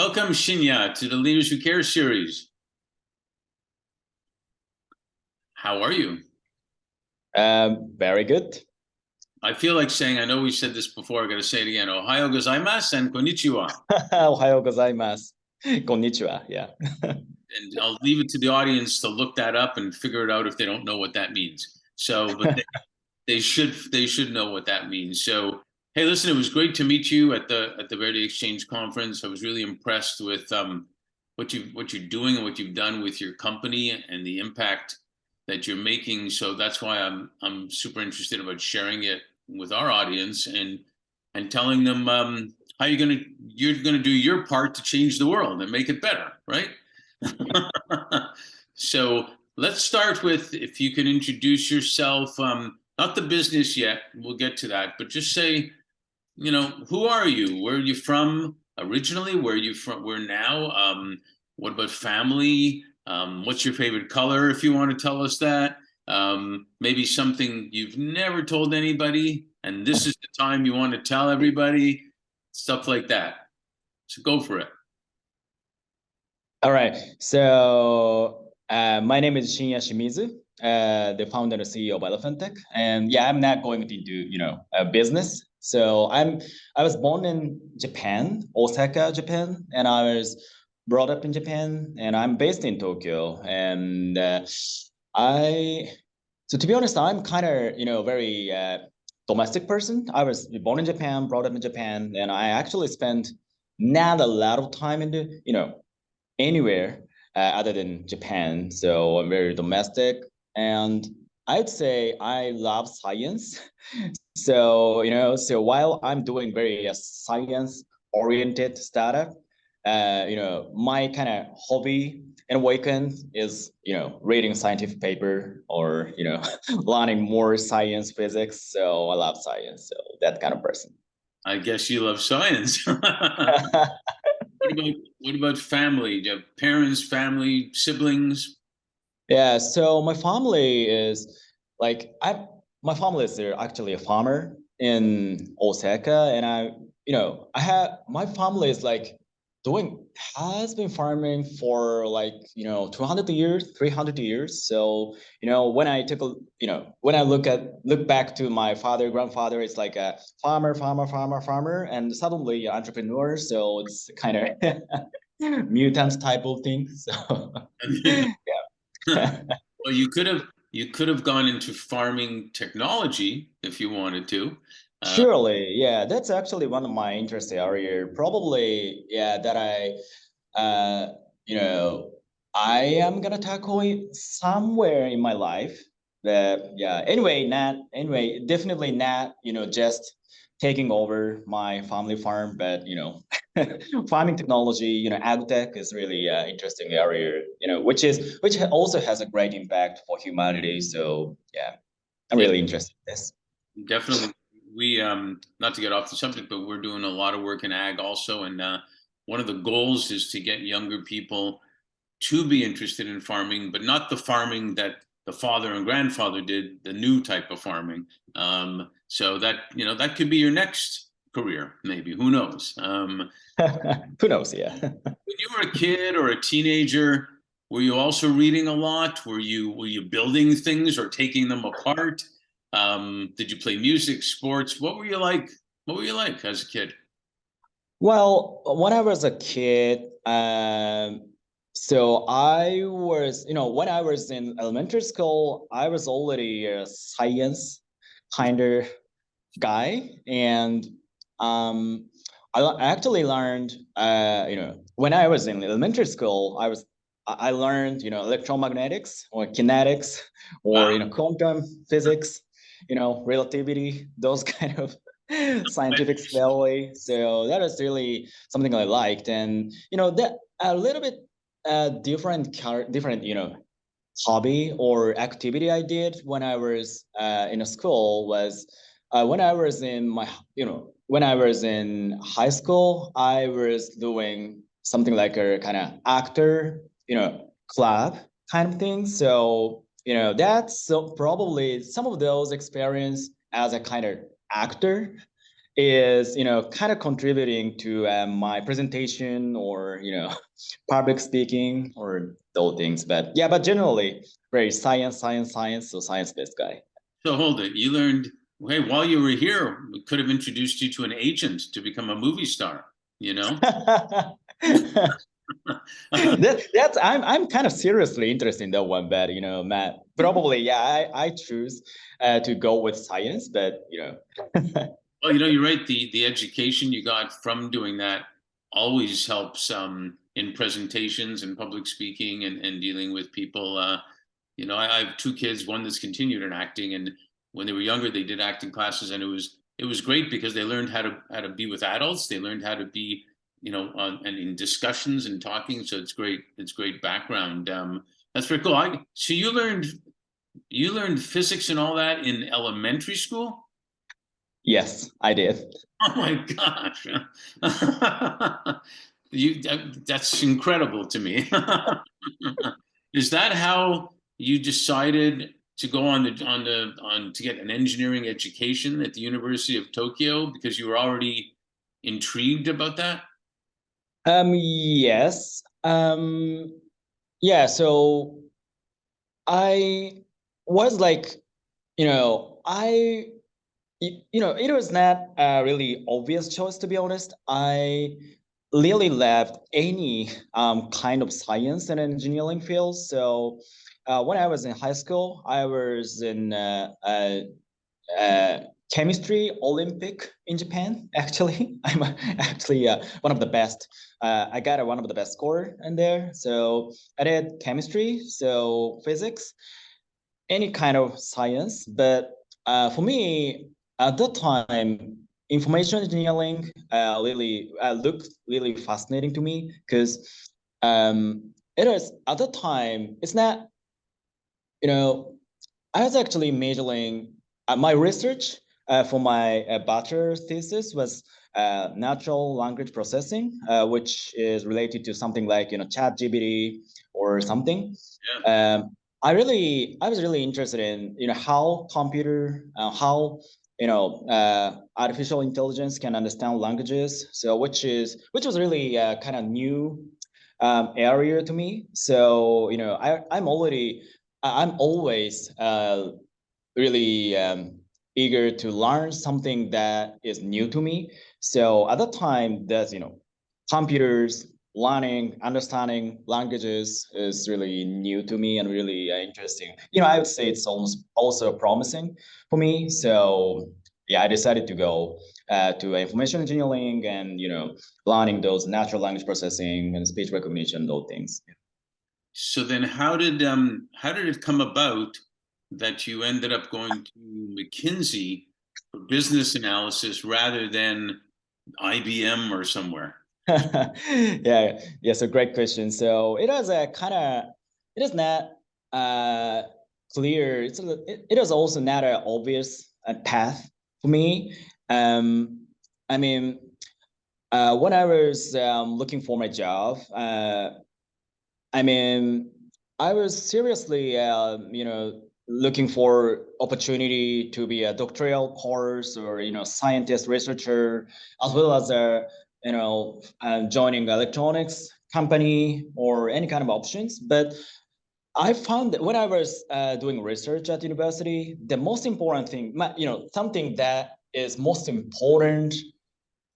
Welcome, Shinya, to the Leaders Who Care series. How are you? Very good. I feel like saying, I know we said this before, I got to say it again. Ohayo gozaimasu and konnichiwa. Ohayo gozaimasu. Konnichiwa, yeah. And I'll leave it to the audience to look that up and figure it out if they don't know what that means. So, but they should know what that means. So, hey, listen, it was great to meet you at the Verde Exchange conference. I was really impressed with what you're doing and what you've done with your company and the impact that you're making. So that's why I'm super interested about sharing it with our audience and telling them how you're gonna do your part to change the world and make it better, right? So let's start with, if you can introduce yourself, not the business yet, we'll get to that, but just say, who are you? Where are you from originally? Where are you from? Where now? What about family? What's your favorite color, if you want to tell us that? Maybe something you've never told anybody, and this is the time you want to tell everybody, stuff like that. So go for it. All right. So my name is Shinya Shimizu, the founder and CEO of Elephantech. And yeah, I'm not going to do, a business. So I was born in Japan, Osaka, Japan, and I was brought up in Japan, and I'm based in Tokyo. And so to be honest, I'm kind of, very domestic person. I was born in Japan, brought up in Japan, and I actually spent not a lot of time in the, anywhere other than Japan. So I'm very domestic, and I'd say I love science. So while I'm doing very science-oriented startup, my kind of hobby and weekend is, reading scientific paper or, learning more science, physics. So I love science. So that kind of person. I guess you love science. What about family? Do you have parents, family, siblings? Yeah, so my family is my family is actually a farmer in Osaka, and I have my family is has been farming for 200 years, 300 years. So, when I took when I look back to my father, grandfather, it's like a farmer, farmer, farmer, farmer, and suddenly entrepreneur. So it's kind of mutant type of thing. So yeah. Well, you could have gone into farming technology if you wanted to. Surely, yeah, that's actually one of my interest area. Probably, yeah, that you know, I am gonna tackle it somewhere in my life. But yeah, anyway, definitely not, just taking over my family farm, but farming technology, ag tech is really interesting area, which also has a great impact for humanity. So yeah, I'm Yeah, really interested in this. definitely. We not to get off the subject, but we're doing a lot of work in ag also, and one of the goals is to get younger people to be interested in farming, but not the farming that the father and grandfather did, the new type of farming. So that could be your next career, maybe. Who knows? Who knows? Yeah. When you were a kid or a teenager, were you also reading a lot? Were you building things or taking them apart? Did you play music, sports? What were you like? What were you like as a kid? Well, when I was a kid, so I was, when I was in elementary school, I was already a science kind of guy, and I actually learned, when I was in elementary school, I learned, electromagnetics or kinetics or Wow. quantum physics, relativity, those kind of scientific theory. So that is really something I liked, and that a little bit different, hobby or activity I did when I was in a school was when I was in when I was in high school, I was doing something like a kind of actor, club kind of thing. So, that's so probably some of those experience as a kind of actor is, kind of contributing to my presentation or, public speaking or those things. But yeah, but generally very science, so science-based guy. So hold it. You learned, hey, while you were here, we could have introduced you to an agent to become a movie star, That's I'm kind of seriously interested in that one, but Matt, probably yeah, I choose to go with science, but Well, you're right. The education you got from doing that always helps in presentations and public speaking and dealing with people. I have two kids, one that's continued in acting, and when they were younger, they did acting classes, and it was great because they learned how to be with adults. They learned how to be, and in discussions and talking. So it's great. It's great background. That's very cool. So you learned physics and all that in elementary school? Yes, I did. Oh my gosh. That's incredible to me. Is that how you decided to go on to get an engineering education at the University of Tokyo because you were already intrigued about that? Yes. Yeah, so I was like, I it was not a really obvious choice, to be honest. I really loved any kind of science and engineering field. So when I was in high school, I was in chemistry Olympic in Japan. Actually, I'm actually one of the best. I got one of the best score in there. So I did chemistry, so physics, any kind of science. But for me, at that time, information engineering really looked really fascinating to me because it is at that time. It's not, I was actually majoring. My research for my bachelor's thesis was natural language processing, which is related to something like Chat GPT or something. Yeah. I was really interested in how how artificial intelligence can understand languages. So which was really kind of new area to me. So I'm always really eager to learn something that is new to me. So at that time, that's computers, learning, understanding languages is really new to me and really interesting. I would say it's almost also promising for me. So yeah, I decided to go to information engineering and learning those natural language processing and speech recognition, those things. So then how did it come about that you ended up going to McKinsey for business analysis rather than IBM or somewhere? Yeah, so great question. So it was a kind of, it is not clear. It is also not an obvious path for me. I mean, when I was looking for my job, I mean, I was seriously, looking for opportunity to be a doctoral course or scientist researcher, as well as joining electronics company or any kind of options. But I found that when I was doing research at university, the most important thing, something that is most important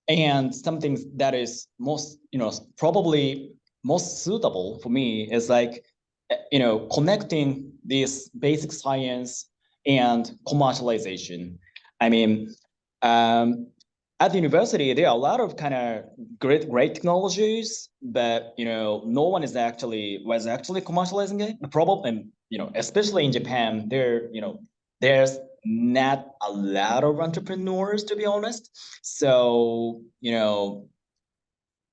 and something that is most, probably most suitable for me is like, connecting this basic science and commercialization. I mean, at the university, there are a lot of kind of great technologies, but no one was actually commercializing it. The problem, especially in Japan, there's not a lot of entrepreneurs, to be honest. So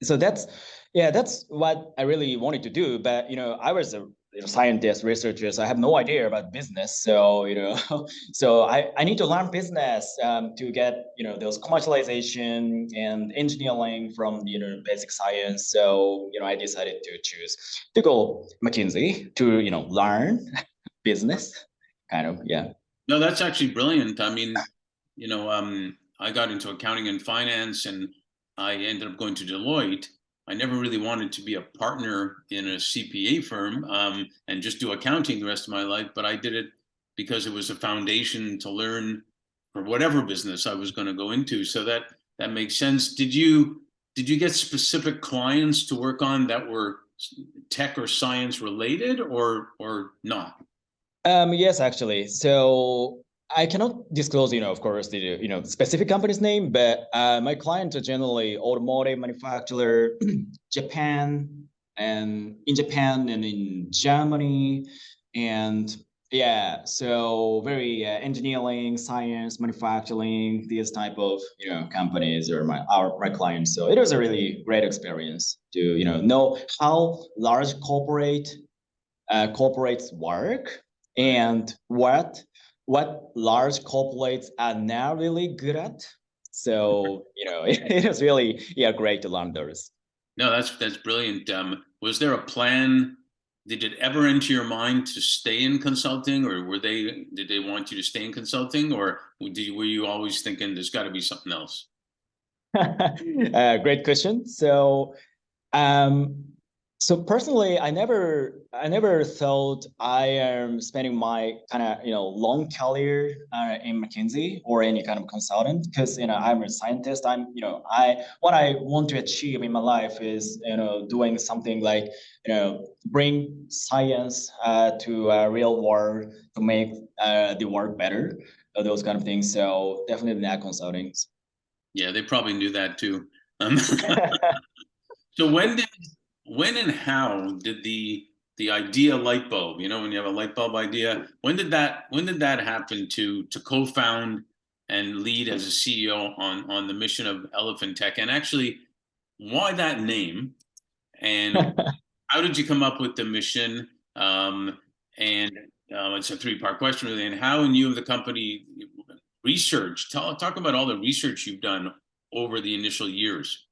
so that's what I really wanted to do. But I was a scientist, researcher, so I have no idea about business. So so I need to learn business to get those commercialization and engineering from basic science. So I decided to choose to go McKinsey to learn business, kind of, yeah. No, that's actually brilliant. I mean, you know, um, I got into accounting and finance, and I ended up going to Deloitte. I never really wanted to be a partner in a CPA firm and just do accounting the rest of my life, but I did it because it was a foundation to learn for whatever business I was going to go into. So that makes sense. Did you get specific clients to work on that were tech or science related, or not? Yes, actually. So I cannot disclose, of course, the specific company's name, but my clients are generally automotive manufacturer, Japan, and in Japan and in Germany, and yeah, so very engineering, science, manufacturing, these type of companies are my clients. So it was a really great experience to know how large corporates work and what large corporates are now really good at. So it is really great to learn those. No, that's brilliant. Was there a plan? Did it ever enter your mind to stay in consulting, or did they want you to stay in consulting, or were you always thinking there's got to be something else? Great question. Um, so personally, I never thought I am spending my kind of long career in McKinsey or any kind of consultant, because I'm a scientist. What I want to achieve in my life is doing something like bring science to real world to make the world better, those kind of things. So definitely not consulting. Yeah, they probably knew that too. Um, so when and how did the idea light bulb, when you have a light bulb idea, when did that happen to co-found and lead as a CEO on the mission of Elephantech? And actually, why that name? And how did you come up with the mission? And it's a three-part question, really. And how, and you of the company research, talk about all the research you've done over the initial years.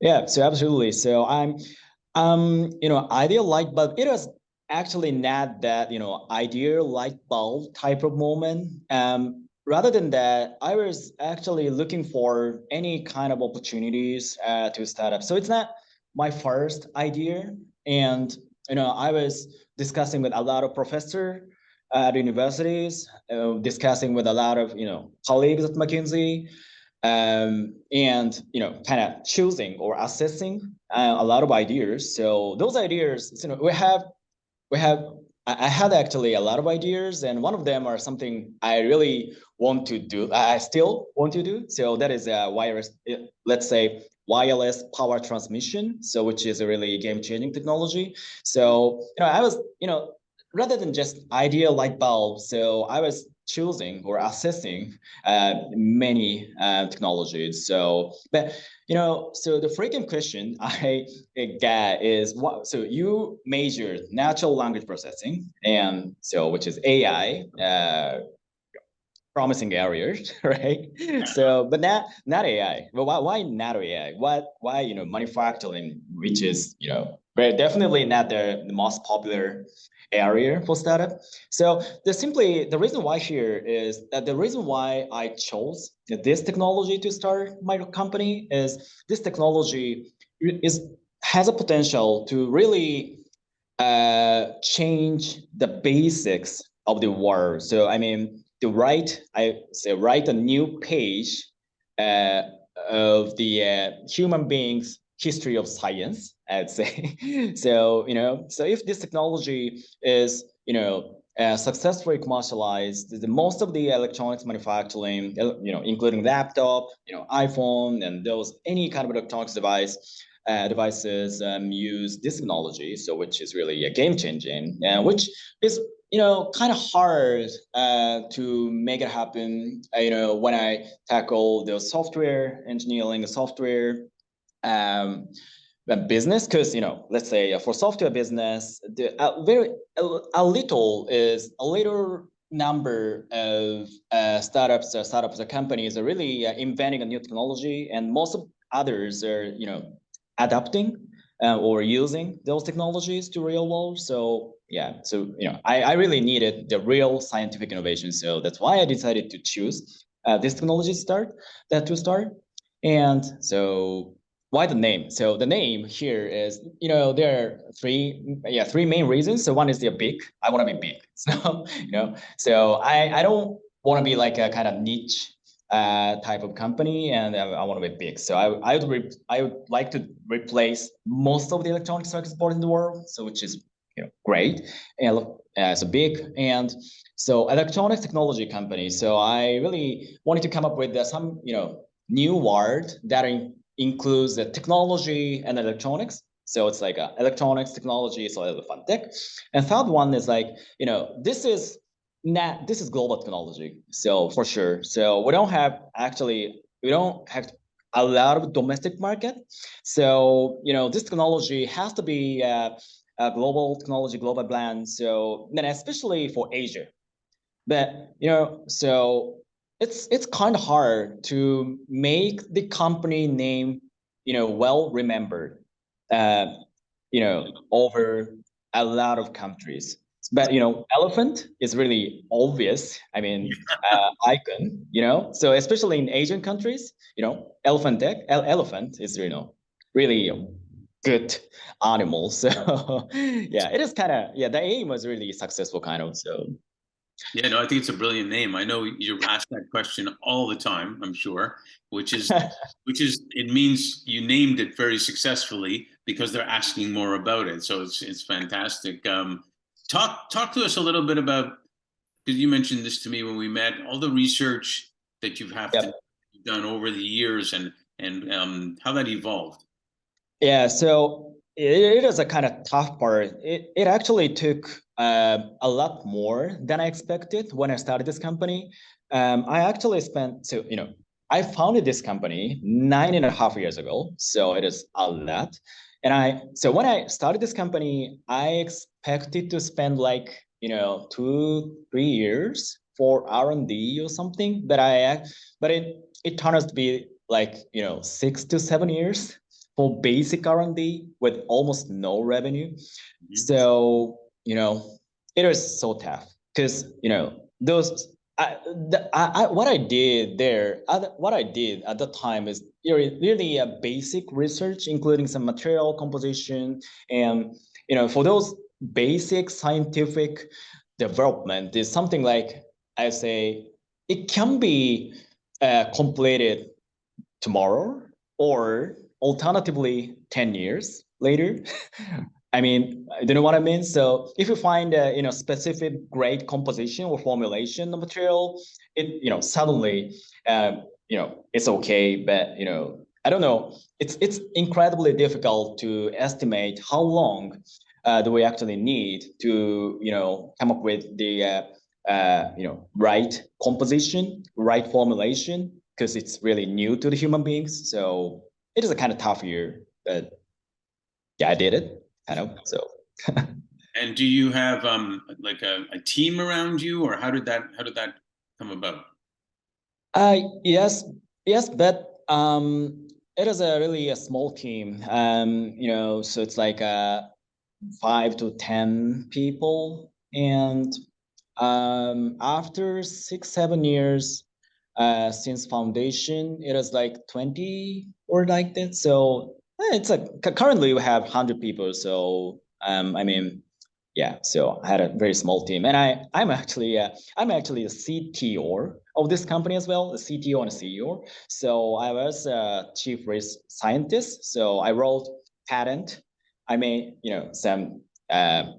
Yeah, so absolutely. So ideal light bulb, it was actually not that, ideal light bulb type of moment. Rather than that, I was actually looking for any kind of opportunities to start up. So it's not my first idea. And, I was discussing with a lot of professors at universities, discussing with a lot of, colleagues at McKinsey, and kind of choosing or assessing a lot of ideas. So those ideas, we have I had actually a lot of ideas, and one of them are something I really want to do. I still want to do. So that is a wireless, let's say wireless power transmission. So which is a really game-changing technology. So I was rather than just ideal light bulb. So I was choosing or assessing many technologies. So, but so the frequent question I get is what? So you majored natural language processing, and so which is AI. Promising areas, right? So, but not AI. Well, why not AI? Why manufacturing, which is very definitely not the most popular area for startup. So the reason why here is that the reason why I chose this technology to start my company is this technology is has a potential to really change the basics of the world. So I mean, write a new page uh, of the human beings history of science, I'd say. So so if this technology is successfully commercialized, most of the electronics manufacturing, including laptop, iPhone, and those any kind of electronics devices use this technology, so which is really a game changing, which is kind of hard to make it happen. When I tackle the software engineering, software business, because let's say for software business, a little number of startups or companies are really inventing a new technology, and most of others are adapting or using those technologies to real world. So yeah, so I really needed the real scientific innovation. So that's why I decided to choose this technology to start. And so why the name? So the name here is, there are three main reasons. So one is they're big. I want to be big. So I don't want to be like a kind of niche type of company, and I want to be big. So I would like to replace most of the electronic circuit board in the world. So which is great, and so big, and so electronics technology company. So I really wanted to come up with some new word that includes the technology and electronics. So it's like electronics technology, so Elephantech. And third one is like, this is global technology. So for sure. So we don't have a lot of domestic market. So, this technology has to be a global technology, global brand. So then especially for Asia. But, so it's kind of hard to make the company name, well remembered, over a lot of countries. But elephant is really obvious. I mean, icon. So especially in Asian countries, elephant is really a good animal. So yeah, it is kind of the aim was really successful kind of. So Yeah, no, I think it's a brilliant name. I know you're asked that question all the time, I'm sure, which is it means you named it very successfully because they're asking more about it. So it's fantastic. Talk to us a little bit about, because you mentioned this to me when we met, all the research that Yep. done over the years and how that evolved. Yeah, so it is a kind of tough part. It actually took a lot more than I expected when I started this company. I actually I founded this company 9.5 years ago, so it is a lot. So when I started this company, I expected to spend like 2-3 years for R&D or something, but it turned out to be like 6 to 7 years for basic R&D with almost no revenue. Mm-hmm. So, it was so tough because, those, what I did at the time is really a basic research, including some material composition. And, for those basic scientific development is something like, I say, it can be completed tomorrow, or alternatively 10 years later. I mean, you know what I mean? So if you find a specific great composition or formulation of material, it suddenly it's okay. But I don't know. It's incredibly difficult to estimate how long do we actually need to come up with the right composition, right formulation, because it's really new to the human beings. So it is a kind of tough year, but yeah, I did it kind of. So And do you have like a team around you, or how did that come about? yes, but it is a really a small team. So it's like 5 to 10 people, and after 6-7 years since foundation, it is like 20 or like that. So it's currently we have 100 people. So I mean, yeah. So I had a very small team, and I'm actually a CTO of this company as well, a CTO and a CEO. So I was a chief risk scientist. So I wrote patent. I made some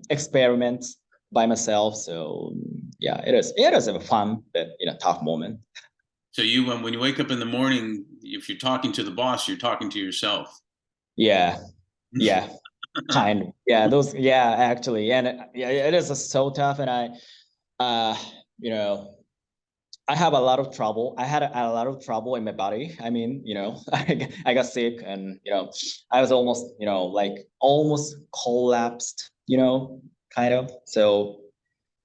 experiments by myself. So yeah, it is a fun but tough moment. So you when you wake up in the morning, if you're talking to the boss, you're talking to yourself. Yeah, yeah, kind of. Yeah, those. Yeah, actually, and yeah, it is so tough. And uh, you know, I have a lot of trouble. I had a lot of trouble in my body. I mean, I got sick, and I was almost, like almost collapsed. Kind of. So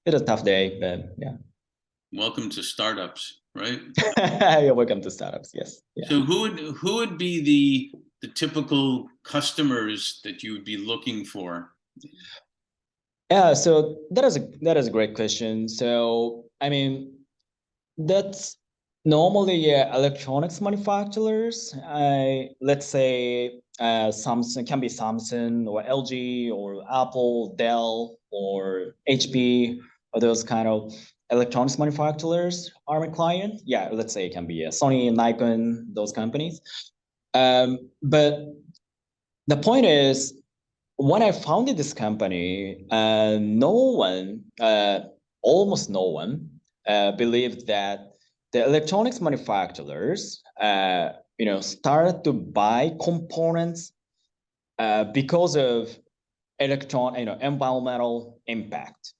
it was a tough day, but yeah. Welcome to startups, right? You're welcome to startups. Yes. Yeah. So who would be the typical customers that you would be looking for? Yeah. So that is a great question. So I mean, that's Normally, yeah, electronics manufacturers, let's say Samsung, can be Samsung or LG or Apple, Dell or HP, or those kind of electronics manufacturers are my client. Yeah, let's say it can be Sony, Nikon, those companies. But the point is, when I founded this company, almost no one, believed that the electronics manufacturers, started to buy components because of environmental impact.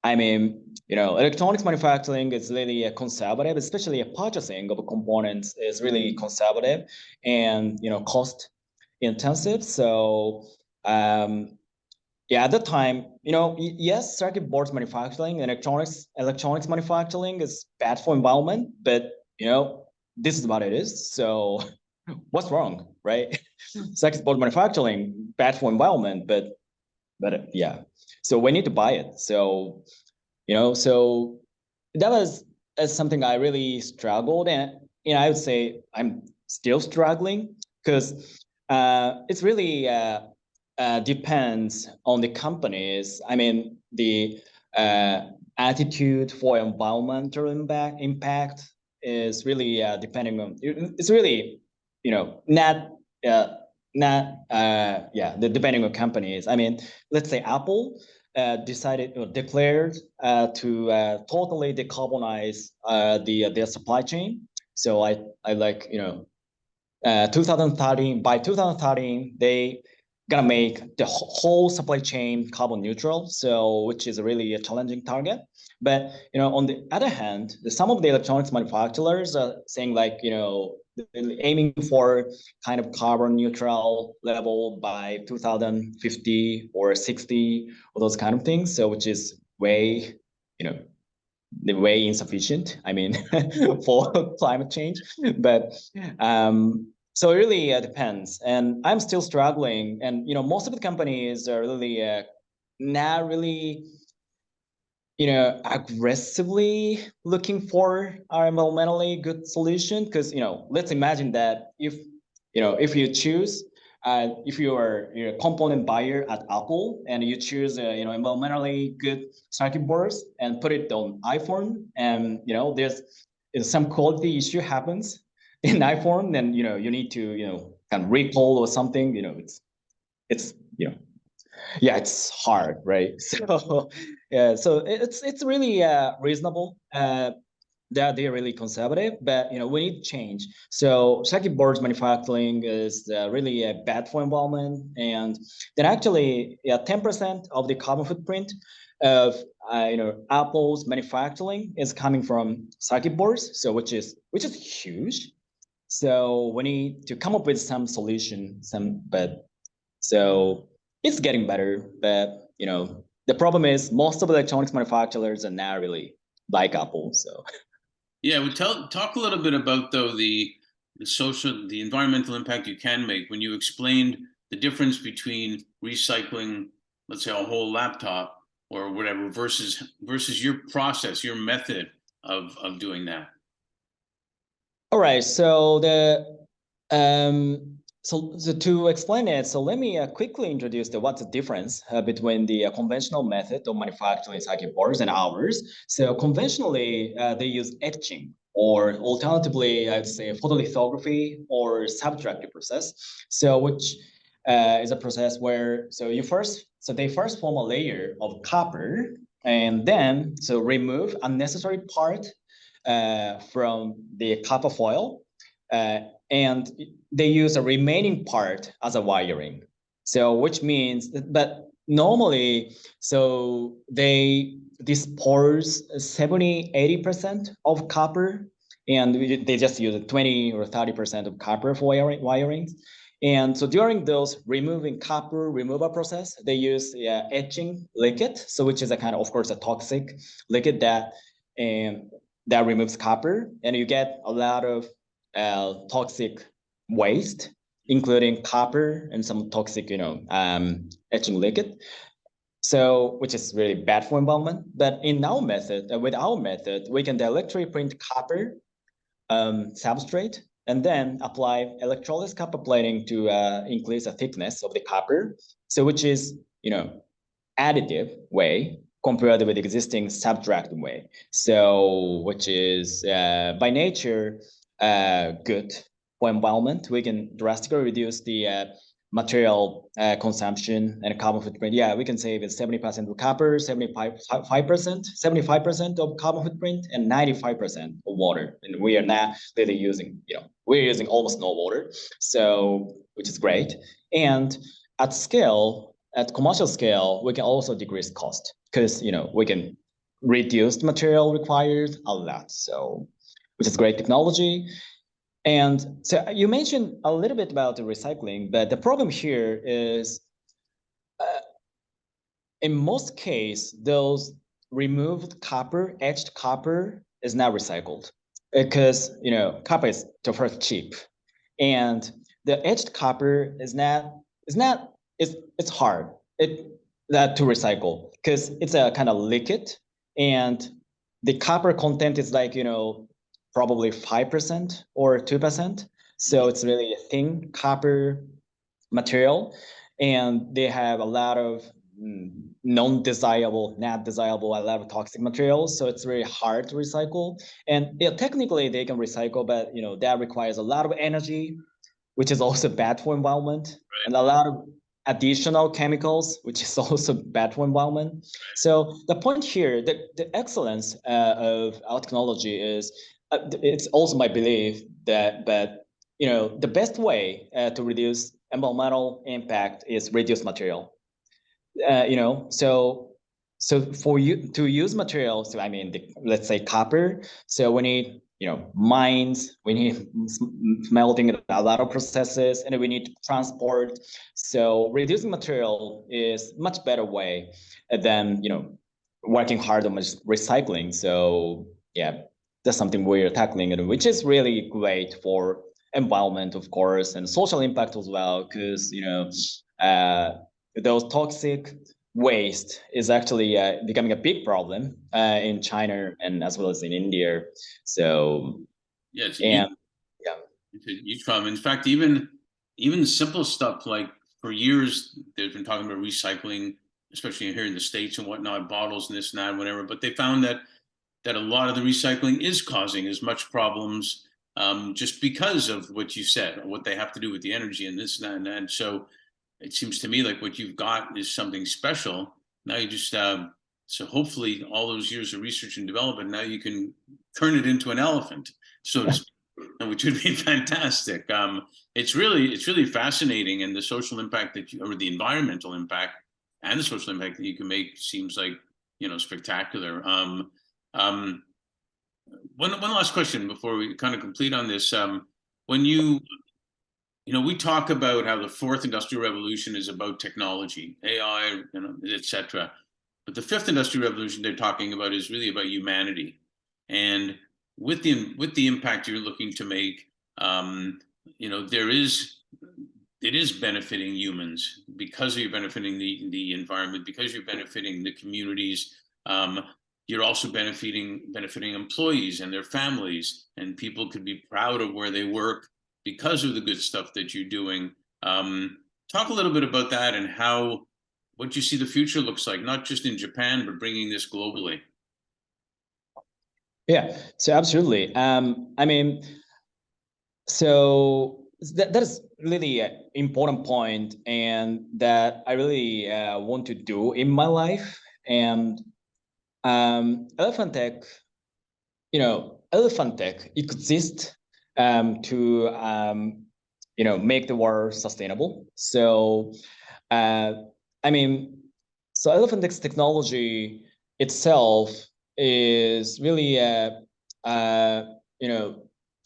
I mean, electronics manufacturing is really a conservative, especially a purchasing of components is really conservative and cost intensive. So yeah, at the time, yes, circuit boards manufacturing, electronics manufacturing is bad for environment, but this is what it is. So what's wrong, right? Circuit board manufacturing bad for environment, but yeah. So we need to buy it. So so that was something I really struggled, and I would say I'm still struggling because it's really depends on the companies. I mean, the attitude for environmental impact is really depending on. It's really not. Depending on companies. I mean, let's say Apple decided or declared to totally decarbonize their supply chain. So I like 2013, by 2013 they gonna make the whole supply chain carbon neutral, so which is really a challenging target. But on the other hand, some of the electronics manufacturers are saying like aiming for kind of carbon neutral level by 2050 or 60 or those kind of things, so which is way way insufficient, I mean, for climate change. But so it really depends, and I'm still struggling. And most of the companies are really not really aggressively looking for our environmentally good solution, because let's imagine that if you choose if you are a component buyer at Apple and you choose environmentally good circuit boards and put it on iPhone, and there's some quality issue happens in iPhone, then you need to kind of recall or something. It's yeah, it's hard, right? So yeah, so it's really reasonable. They're really conservative, but we need change. So circuit boards manufacturing is really bad for environment, and then actually, yeah, 10% of the carbon footprint of Apple's manufacturing is coming from circuit boards. So which is huge. So we need to come up with some solution, but so it's getting better, but the problem is most of the electronics manufacturers are not really like Apple. So Yeah, well, talk a little bit about though the environmental impact you can make when you explained the difference between recycling, let's say, a whole laptop or whatever versus your process, your method of doing that. all right, so so to explain it, so let me quickly introduce what's the difference between the conventional method of manufacturing circuit boards and ours. So conventionally, they use etching, or alternatively, I'd say photolithography or subtractive process. So which is a process where they first form a layer of copper, and then remove unnecessary part from the copper foil, and they use a remaining part as a wiring. So which means, but normally, so they dispose 70-80% of copper, and they just use 20 or 30% of copper for wirings. And so during those removing copper removal process, they use etching liquid, so which is a kind of course, a toxic liquid that that removes copper, and you get a lot of toxic waste, including copper and some toxic, etching liquid. So, which is really bad for environment. But in our method, with our method, we can directly print copper substrate, and then apply electrolysis copper plating to increase the thickness of the copper. So which is, additive way compared with existing subtractive way. So which is by nature good for environment. We can drastically reduce the material consumption and carbon footprint. Yeah, we can save 70% of copper, 75% of carbon footprint, and 95% of water. And we are not really using, we're using almost no water. So, which is great. And at scale, at commercial scale, we can also decrease cost because, we can reduce the material required a lot. So, which is great technology. And so you mentioned a little bit about the recycling, but the problem here is in most cases, those removed copper, etched copper is not recycled because, copper is the first cheap. And the etched copper it's hard to recycle because it's a kind of liquid and the copper content is like, probably 5% or 2%. So it's really a thin copper material. And they have a lot of not desirable, a lot of toxic materials. So it's really hard to recycle. And technically they can recycle, but that requires a lot of energy, which is also bad for environment, right. And a lot of additional chemicals, which is also bad for environment. Right. So the point here, the excellence of our technology is, it's also my belief that, the best way to reduce environmental impact is reduce material. So for you to use materials, so I mean, let's say copper. So we need, mines, we need smelting, a lot of processes, and we need to transport. So reducing material is much better way than, working hard on recycling. So yeah, that's something we're tackling, and which is really great for environment, of course, and social impact as well, because those toxic waste is actually becoming a big problem in China and as well as in India. So yeah, it's a huge problem. In fact, even simple stuff like for years they've been talking about recycling, especially here in the States and whatnot, bottles and this and that, whatever. But they found that a lot of the recycling is causing as much problems just because of what you said, what they have to do with the energy and this and that. And so it seems to me like what you've got is something special. Now you just, so hopefully all those years of research and development, now you can turn it into an elephant, so to speak, which would be fantastic. It's really fascinating, and the social impact or the environmental impact and the social impact that you can make seems like, spectacular. One last question before we kind of complete on this. When we talk about how the fourth industrial revolution is about technology, AI, et cetera. But the fifth industrial revolution they're talking about is really about humanity. And with the impact you're looking to make, it is benefiting humans because you're benefiting the environment, because you're benefiting the communities. You're also benefiting employees and their families, and people could be proud of where they work because of the good stuff that you're doing. Talk a little bit about that and what you see the future looks like, not just in Japan, but bringing this globally. Yeah, so absolutely. So that is really an important point, and that I really want to do in my life. And Elephantech exists to make the world sustainable. So so Elephantech's technology itself is really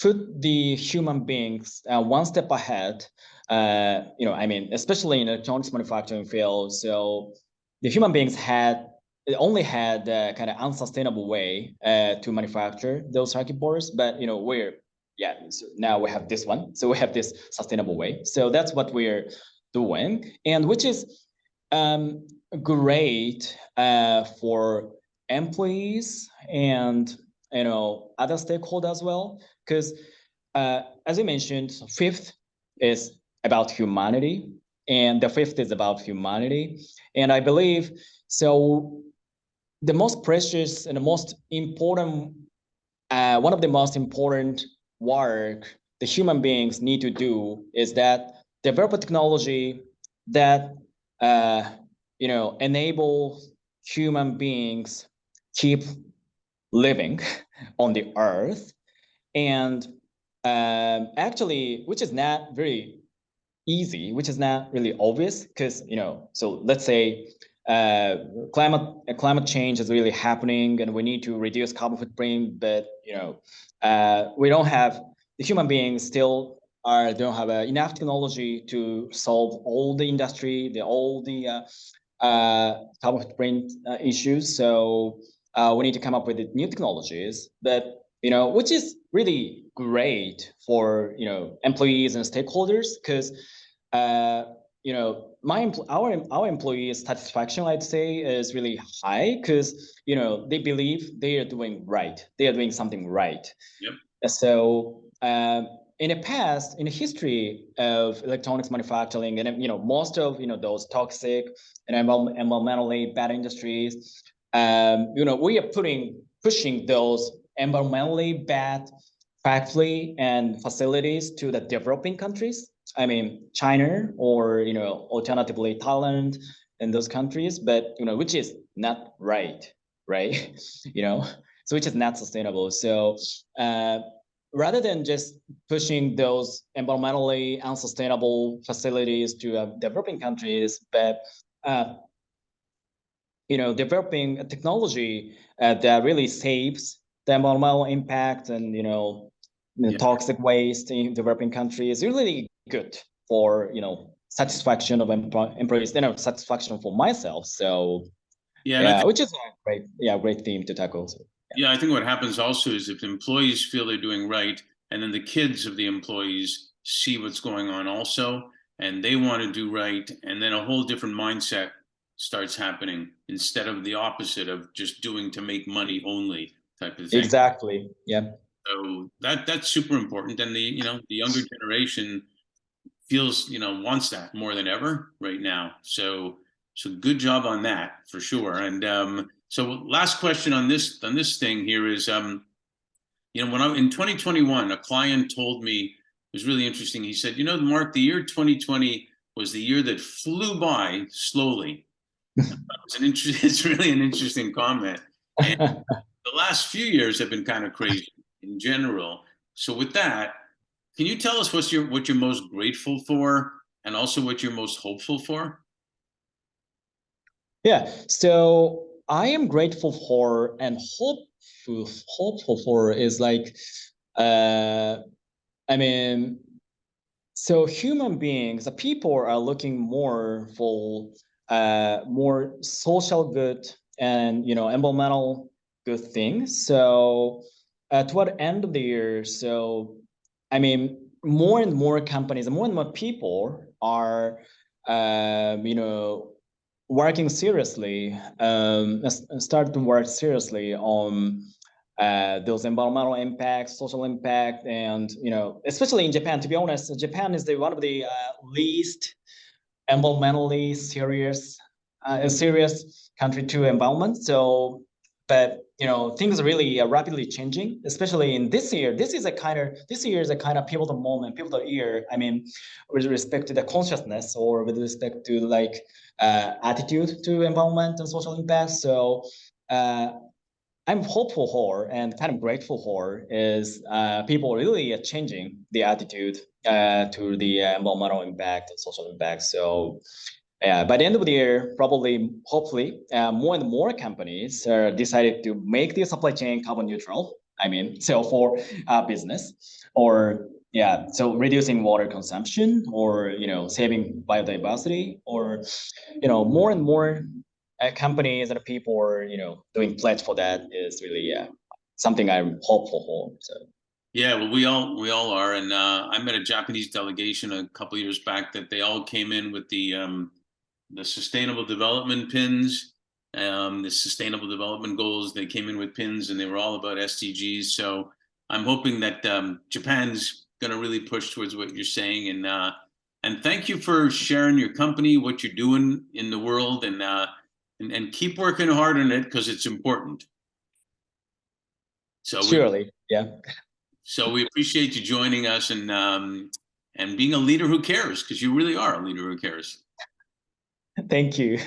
put the human beings one step ahead. Especially in electronics manufacturing field. So the human beings only had kind of unsustainable way to manufacture those circuit boards, but so now we have this one. So we have this sustainable way. So that's what we're doing, and which is great for employees and other stakeholders as well. Because as you mentioned, fifth is about humanity, and the fifth is about humanity. And I believe so. The most precious and the most important, one of the most important work the human beings need to do is that develop a technology that enable human beings keep living on the earth. And actually, which is not very easy, which is not really obvious, because so let's say climate change is really happening, and we need to reduce carbon footprint, but we don't have, the human beings still don't have enough technology to solve all the industry, all the carbon footprint issues. So we need to come up with new technologies that which is really great for employees and stakeholders, because our employees' satisfaction, I'd say, is really high, because they believe they are doing right, they are doing something right. Yep. So in the past, in the history of electronics manufacturing, and most of those toxic and environmentally bad industries, we are pushing those environmentally bad factory and facilities to the developing countries. I mean, China, or alternatively Thailand, and those countries, but which is not right? So which is not sustainable. So rather than just pushing those environmentally unsustainable facilities to developing countries, but developing a technology that really saves the environmental impact and the toxic waste in developing countries is really good for satisfaction of employees, satisfaction for myself. So which is a great theme to tackle. So, yeah, I think what happens also is if employees feel they're doing right, and then the kids of the employees see what's going on also, and they want to do right, and then a whole different mindset starts happening instead of the opposite of just doing to make money only type of thing. Exactly. Yeah. So that's super important, and the younger generation feels wants that more than ever right now. So good job on that for sure. And so last question on this thing here is when I in 2021, a client told me, it was really interesting. He said, Mark, the year 2020 was the year that flew by slowly. It's really an interesting comment. And the last few years have been kind of crazy in general. So with that, can you tell us what you're most grateful for, and also what you're most hopeful for? Yeah. So I am grateful for and hopeful for is like, I mean, so human beings, the people are looking more for more social good and environmental good things. So toward the end of the year, so I mean, more and more companies, more and more people are working seriously, start to work seriously on those environmental impacts, social impact, and especially in Japan. To be honest, Japan is one of the least environmentally serious country to environment. So, but things are really rapidly changing, especially in this year. This year is a kind of pivotal moment, pivotal year. I mean, with respect to the consciousness, or with respect to like attitude to environment and social impact. So I'm hopeful for and kind of grateful for is people really changing the attitude to the environmental impact and social impact. So by the end of the year, probably, hopefully, more and more companies decided to make their supply chain carbon neutral. I mean, so for business, or so reducing water consumption, or saving biodiversity, or more and more companies and people are doing pledge for that is really something I'm hopeful for. So. Yeah, well, we all are, and I met a Japanese delegation a couple of years back that they all came in with the sustainable development pins, the Sustainable Development Goals. They came in with pins, and they were all about SDGs. So I'm hoping that Japan's going to really push towards what you're saying. And thank you for sharing your company, what you're doing in the world, and keep working hard on it because it's important. So Surely, yeah. So we appreciate you joining us and being a leader who cares, because you really are a leader who cares. Thank you.